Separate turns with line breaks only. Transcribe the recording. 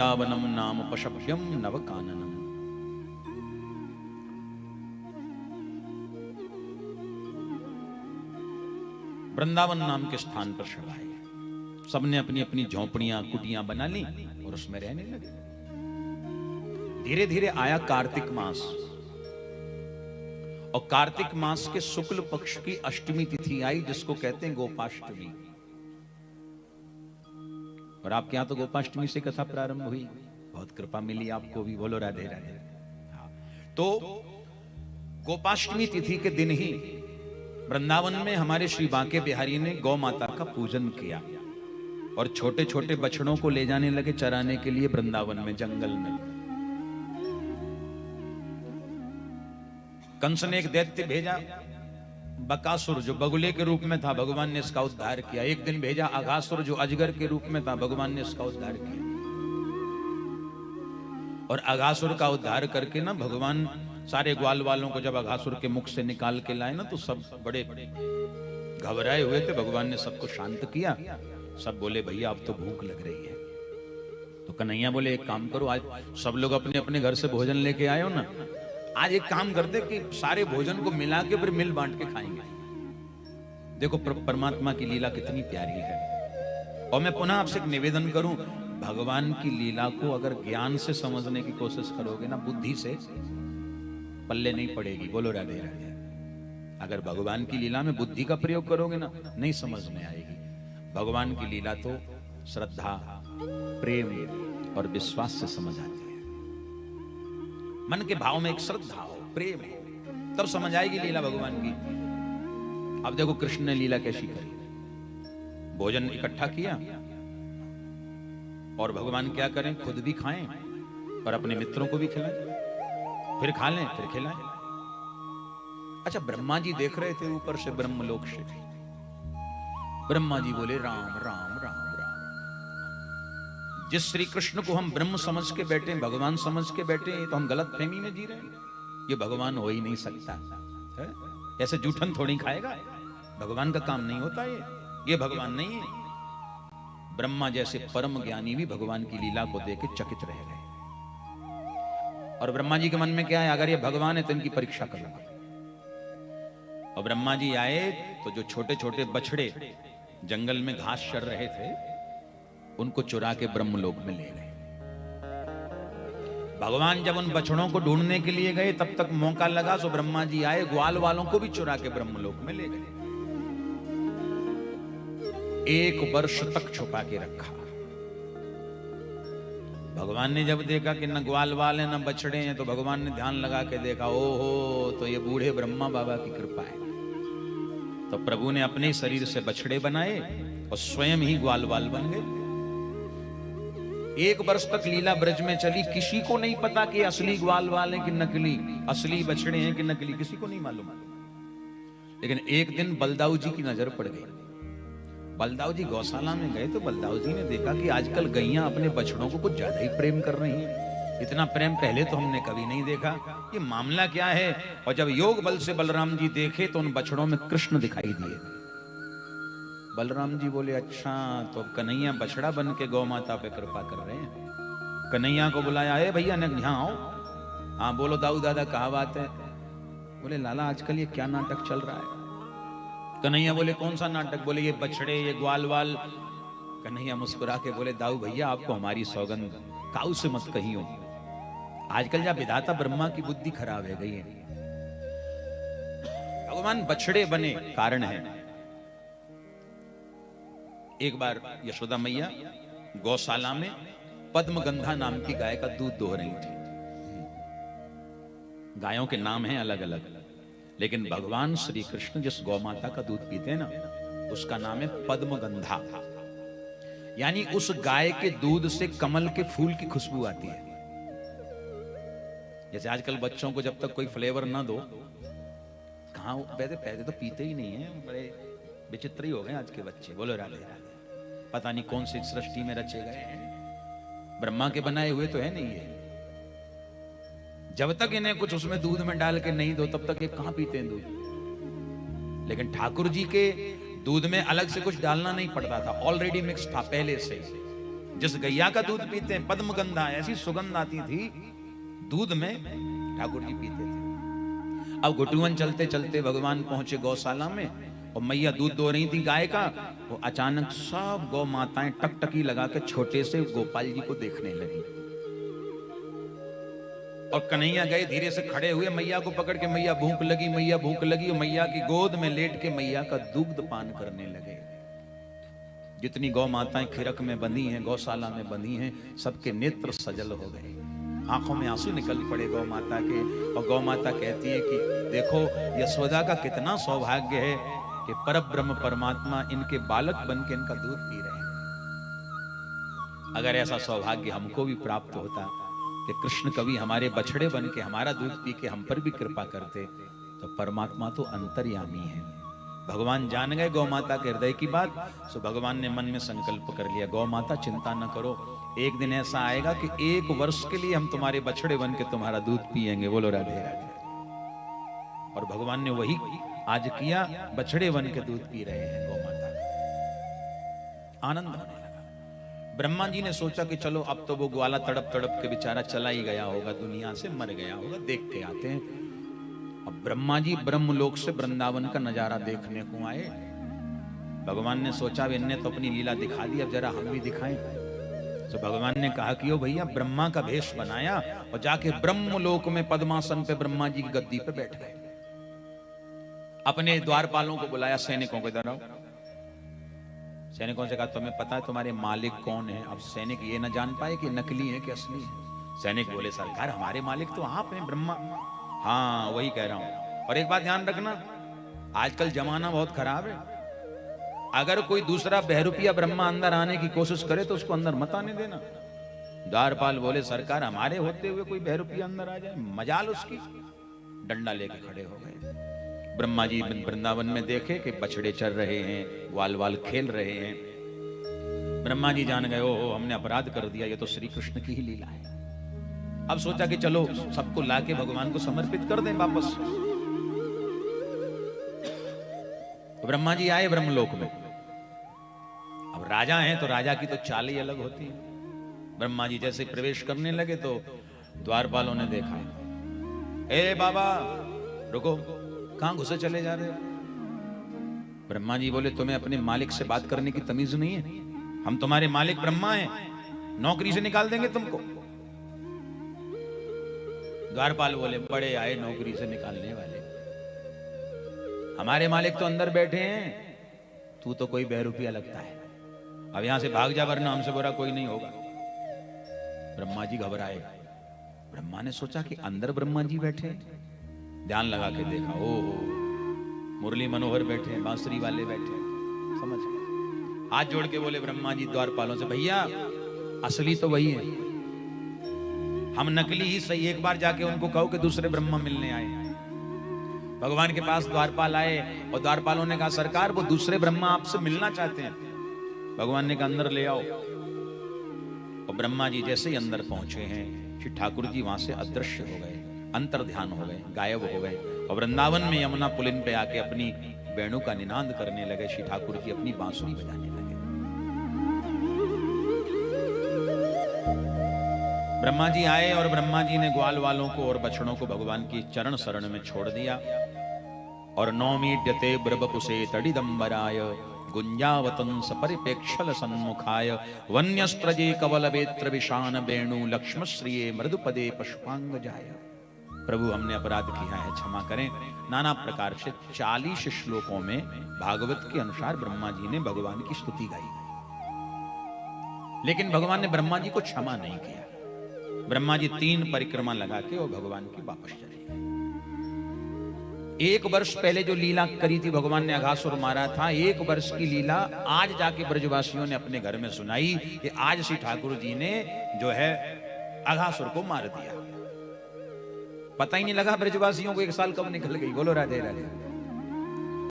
वृंदावनम नाम पशभ्यम नवकाननम। वृंदावन नाम के स्थान पर सब आए। सबने अपनी अपनी झोंपड़ियां कुटियां बना ली और उसमें रहने लगे। धीरे धीरे आया कार्तिक मास, और कार्तिक मास के शुक्ल पक्ष की अष्टमी तिथि आई, जिसको कहते हैं गोपाष्टमी। और आपके यहां तो गोपाष्टमी से कथा प्रारंभ हुई, बहुत कृपा मिली आपको भी, बोलो राधे राधे। तो गोपाष्टमी तिथि के दिन ही वृंदावन में हमारे श्री बांके बिहारी ने गौ माता का पूजन किया और छोटे छोटे बछड़ों को ले जाने लगे चराने के लिए वृंदावन में, जंगल में। कंस ने एक दैत्य भेजा, बकासुर, जो बगुले के रूप में था, भगवान ने इसका उद्धार किया। एक दिन भेजा अघासुर, जो अजगर के रूप में था, भगवान ने इसका उद्धार किया। और अघासुर का उद्धार करके ना भगवान सारे ग्वाल वालों को जब अघासुर के मुख से निकाल के लाए ना, तो सब बड़े घबराए हुए थे। भगवान ने सबको शांत किया। सब बोले भैया अब तो भूख लग रही है। तो कन्हैया बोले एक काम करो, आज सब लोग अपने अपने घर से भोजन लेके आए हो ना, आज एक काम करते कि सारे भोजन को मिला के फिर मिल बांट के खाएंगे। देखो परमात्मा की लीला कितनी प्यारी है। और मैं पुनः आपसे एक निवेदन करूं, भगवान की लीला को अगर ज्ञान से समझने की कोशिश करोगे ना, बुद्धि से पल्ले नहीं पड़ेगी। बोलो राधे राधे। अगर भगवान की लीला में बुद्धि का प्रयोग करोगे ना, नहीं समझ में आएगी। भगवान की लीला तो श्रद्धा, प्रेम और विश्वास से समझ आती है। मन के भाव में एक श्रद्धा हो, प्रेम हो, तब समझ आएगी लीला भगवान की। अब देखो कृष्ण ने लीला कैसी करी। भोजन इकट्ठा किया और भगवान क्या करें, खुद भी खाएं और अपने मित्रों को भी खिलाएं, फिर खा लें, फिर खिलाएं। अच्छा, ब्रह्मा जी देख रहे थे ऊपर से, ब्रह्मलोक से। ब्रह्मा जी बोले राम राम राम राम। जिस श्री कृष्ण को हम ब्रह्म समझ के बैठे, भगवान समझ के बैठे, तो हम गलत फहमी में जी रहे हैं। ये भगवान हो ही नहीं सकता है? ऐसे जूठन थोड़ी खाएगा, भगवान का काम नहीं होता ये भगवान नहीं है। ब्रह्मा जैसे परम ज्ञानी भी भगवान की लीला को देख के चकित रह गए। और ब्रह्मा जी के मन में क्या है, अगर ये भगवान है तो इनकी परीक्षा कर लूंगा। और ब्रह्मा जी आए तो जो छोटे छोटे बछड़े जंगल में घास चर रहे थे, उनको चुरा के ब्रह्मलोक में ले गए। भगवान जब उन बछड़ों को ढूंढने के लिए गए, तब तक मौका लगा, सो ब्रह्मा जी आए, ग्वाल वालों को भी चुरा के ब्रह्मलोक में ले गए। 1 वर्ष तक छुपा के रखा। भगवान ने जब देखा कि न ग्वाल वाल है न बछड़े हैं, तो भगवान ने ध्यान लगा के देखा, ओहो, तो ये बूढ़े ब्रह्मा बाबा की कृपा है। तो प्रभु ने अपने शरीर से बछड़े बनाए और स्वयं ही ग्वाल वाल बन गए। 1 वर्ष तक लीला ब्रज में चली। किसी को नहीं पता कि असली ग्वाल वाल हैं कि नकली, असली बछड़े हैं कि नकली, किसी को नहीं मालूम। लेकिन एक दिन बलदाऊ जी की नजर पड़ गई। बलदाऊ जी गौशाला में गए तो बलदाऊ जी ने देखा कि आजकल गैया अपने बछड़ों को कुछ ज्यादा ही प्रेम कर रही हैं। इतना प्रेम पहले तो हमने कभी नहीं देखा, ये मामला क्या है। और जब योग बल से बलराम जी देखे तो उन बछड़ों में कृष्ण दिखाई दिए। बलराम जी बोले अच्छा, तो कन्हैया बछड़ा बन के गौ माता पे कृपा कर रहे हैं। कन्हैया को बुलाया, अरे भैया यहाँ आओ। हाँ बोलो दाऊ दादा, कहा बात है? बोले लाला आजकल ये क्या नाटक चल रहा है? कन्हैया बोले कौन सा नाटक? बोले ये बछड़े, ये ग्वाल वाल। कन्हैया मुस्कुरा के बोले दाऊ भैया, आपको हमारी सौगंध, काऊ से मत कहियो। आजकल जब विधाता ब्रह्मा की बुद्धि खराब है गई है। भगवान बछड़े बने, कारण है। एक बार यशोदा मैया गौशाला में पद्मगंधा नाम की गाय का दूध दोह रही थी। गायों के नाम हैं अलग अलग, लेकिन भगवान श्री कृष्ण जिस गौ माता का दूध पीते हैं ना, उसका नाम है पद्मगंधा। यानी उस गाय के दूध से कमल के फूल की खुशबू आती है। जैसे आजकल बच्चों को जब तक कोई फ्लेवर ना दो, कहाँ पहले तो पीते ही नहीं है। बड़े विचित्र ही हो गए आज के बच्चे। बोलो राधे राधे। पता नहीं कौन सी सृष्टि में रचे गए हैं, ब्रह्मा के बनाए हुए तो है नहीं ये। जब तक इन्हें कुछ उसमें दूध में डाल के नहीं दो, तब तक ये कहां पीते हैं दूध। लेकिन ठाकुर जी के दूध में अलग से कुछ डालना नहीं पड़ता था, ऑलरेडी मिक्स था पहले से। जिस गैया का दूध पीते हैं पद्मगंधा, ऐसी सुगंध आती थी दूध में, ठाकुर जी पीते थे। अब घुटुवन चलते चलते भगवान पहुंचे गौशाला में और मैया दूध दो रही थी गाय का। वो अचानक सब गौ माताएं टकटकी लगा के छोटे से गोपाल जी को देखने लगी। और कन्हैया गए धीरे से खड़े हुए, मैया को पकड़ के, मैया भूख लगी, मैया भूख लगी, और मैया की गोद में लेट के मैया का दूध पान करने लगे। जितनी गौ माताएं खिरक में बंधी हैं, गौशाला में बंधी हैं, सबके नेत्र सजल हो गए, आंखों में आंसू निकल पड़े गौ माता के। और गौ माता कहती है कि देखो यशोदा का कितना सौभाग्य है कि परब्रह्म परमात्मा इनके बालक बन के इनका दूध पी रहे हैं। अगर ऐसा सौभाग्य हमको भी प्राप्त होता कि कृष्ण कभी हमारे बछड़े बन के हमारा दूध पी के हम पर भी कृपा करते, तो परमात्मा तो अंतर्यामी है। भगवान जान गए गौ माता के हृदय की बात, सो भगवान ने मन में संकल्प कर लिया, गौ माता चिंता न करो, एक दिन ऐसा आएगा कि 1 वर्ष के लिए हम तुम्हारे बछड़े बन के तुम्हारा दूध पिएंगे। बोलो राधे राधे। और भगवान ने वही आज किया, बछड़े बन के दूध पी रहे हैं गौ माता। आनंद होने लगा। ब्रह्मा जी ने सोचा कि चलो अब तो वो ग्वाला तड़प तड़प के बेचारा चला ही गया होगा, दुनिया से मर गया होगा, देख के आते हैं। अब ब्रह्मा जी ब्रह्मलोक से वृंदावन का नजारा देखने को आए। भगवान ने सोचा इनने तो अपनी लीला दिखा दी, अब जरा हम भी दिखाएं। तो भगवान ने कहा कि ओ भैया, ब्रह्मा का भेष बनाया और जाके ब्रह्मलोक में पद्मासन पे ब्रह्मा जी की गद्दी पे बैठ गए। अपने द्वारपालों को बुलाया, सैनिकों को इधर आओ। सैनिकों से कहा तुम्हें पता है तुम्हारे मालिक कौन है? अब सैनिक ये न जान पाए कि नकली है कि असली है। सैनिक बोले सरकार हमारे मालिक तो आप हैं ब्रह्मा। हाँ वही कह रहा हूं। और एक बात ध्यान रखना, आजकल जमाना बहुत खराब है, अगर कोई दूसरा बहरूपिया ब्रह्मा अंदर आने की कोशिश करे तो उसको अंदर मत आने देना। द्वारपाल बोले सरकार हमारे होते हुए कोई बहरूपिया अंदर आ जाए, मजाल उसकी। डंडा लेके खड़े हो गए। ब्रह्मा जी वृंदावन में देखे कि बछड़े चर रहे हैं, वाल वाल खेल रहे हैं। ब्रह्मा जी जान गए, ओहो हमने अपराध कर दिया, ये तो श्री कृष्ण की ही लीला है। अब सोचा कि चलो सबको लाके भगवान को समर्पित कर दें वापस। ब्रह्मा जी आए ब्रह्मलोक में। अब राजा हैं तो राजा की तो चाल ही अलग होती है। ब्रह्मा जी जैसे प्रवेश करने लगे तो द्वारपालों ने देखा, ए बाबा रुको, कहां घुसे चले जा रहे हो? ब्रह्मा जी बोले तुम्हें अपने मालिक से बात करने की तमीज नहीं है? हम तुम्हारे मालिक ब्रह्मा हैं, नौकरी से निकाल देंगे तुमको। द्वारपाल बोले बड़े आए नौकरी से निकालने वाले, हमारे मालिक तो अंदर बैठे हैं, तू तो कोई बहरूपिया लगता है, अब यहां से भाग जा वरना हमसे बुरा कोई नहीं होगा। ब्रह्मा जी घबराए। ब्रह्मा ने सोचा कि अंदर ब्रह्मा जी बैठे, ध्यान लगा के देखा, ओहो मुरली मनोहर बैठे, बांसुरी वाले बैठे, समझ गए। हाथ जोड़ के बोले ब्रह्मा जी द्वारपालों से, भैया असली तो वही है, हम नकली ही सही, एक बार जाके उनको कहो कि दूसरे ब्रह्मा मिलने आए। भगवान के पास द्वारपाल आए और द्वारपालों ने कहा सरकार वो दूसरे ब्रह्मा आपसे मिलना चाहते हैं। भगवान ने कहा अंदर ले आओ। और ब्रह्मा जी जैसे ही अंदर पहुंचे हैं, श्री ठाकुर जी वहां से अदृश्य हो गए, अंतर ध्यान हो गए, गायब हो गए। और वृंदावन में यमुना पुलिन पे आके अपनी वेणु का निनाद करने लगे। श्री ठाकुर जी अपनी बांसुरी बजाने लगे। ब्रह्मा जी आए और ब्रह्मा जी ने ग्वाल वालों को और बछड़ों को भगवान की चरण शरण में छोड़ दिया। और नौमीड्यते ब्रबपुसे तड़िदंबराय गुंजावतंस परिपेक्षल सन्मुखाय वन्यस्त्रजे कवल वेत्र विशान वेणु लक्ष्मश्रिये मृदुपदे पुष्पांगजाय। प्रभु हमने अपराध किया है, क्षमा करें। नाना प्रकार से 40 श्लोकों में भागवत के अनुसार ब्रह्मा जी ने भगवान की स्तुति गाई, लेकिन भगवान ने ब्रह्मा जी को क्षमा नहीं किया। ब्रह्मा जी 3 परिक्रमा लगा के और भगवान की वापस चले गए। 1 वर्ष पहले जो लीला करी थी भगवान ने, अघासुर मारा था, 1 वर्ष की लीला आज जाके ब्रजवासियों ने अपने घर में सुनाई कि आज श्री ठाकुर जी ने जो है अघासुर को मार दिया। पता ही नहीं लगा ब्रजवासियों को 1 साल कब निकल गई। बोलो राधे राधे।